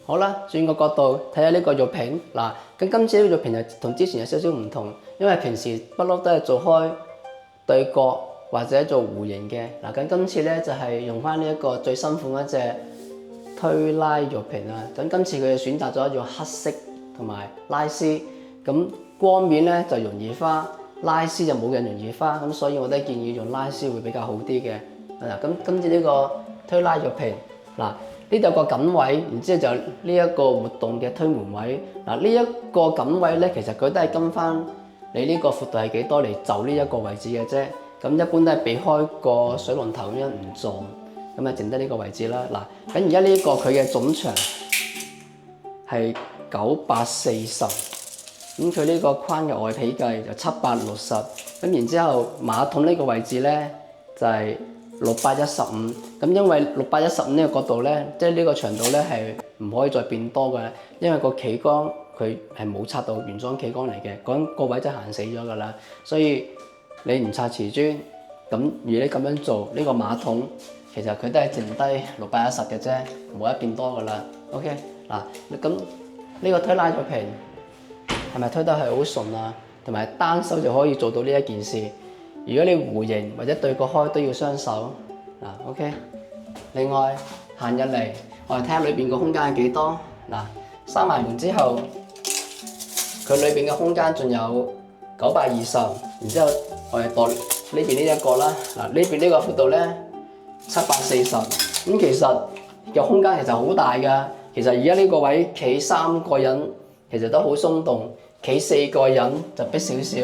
好啦，轉個角度睇下呢個肉屏嗱，咁今次呢個肉屏就同之前有少少唔同，因為平時不嬲都係做開對角或者做弧形嘅嗱，咁今次咧就係用翻呢一個最新款一隻推拉肉屏啊，咁今次佢選擇咗用黑色同埋拉絲，咁光面咧就容易花，拉絲就冇咁容易花，咁所以我都建議用拉絲會比較好啲嘅嗱，咁今次呢個推拉肉屏嗱。呢度有個緊位，然之後就呢一個活動嘅推門位。嗱，呢一個緊位咧，其實佢都係跟翻你呢個闊度係幾多嚟就呢一個位置嘅啫。咁一般都係避開個水龍頭咁樣唔撞，咁啊剩得呢個位置啦。嗱，咁而家呢個佢嘅總長係940，咁佢呢個框嘅外皮計就760，咁然之後馬桶呢個位置咧就係615，咁因為615呢個角度咧，即係呢個長度咧係唔可以再變多嘅，因為個企缸佢係冇拆到原裝企缸嚟嘅，嗰個位真係行死咗㗎啦。所以你唔拆瓷磚，咁如你咁樣做呢個馬桶，其實佢都係剩低610嘅啫，冇得變多㗎啦。OK， 嗱，咁呢個推拉咗屏係咪推得係好順啊？同埋單手就可以做到呢一件事。如果你弧形或者對角開都要雙手嗱 ，OK。另外行入嚟，我哋睇下裏邊個空間係幾多嗱。閂埋門之後，佢裏邊嘅空間仲有920，然之後我哋度呢邊呢一個啦嗱，呢邊呢個闊度咧740，咁其實個空間其實好大㗎。其實而家呢個位企3個人其實都好鬆動，企4個人就逼少少，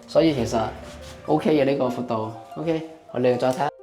所以其實 OK 嘅呢個闊度 ，OK， 我哋再睇下。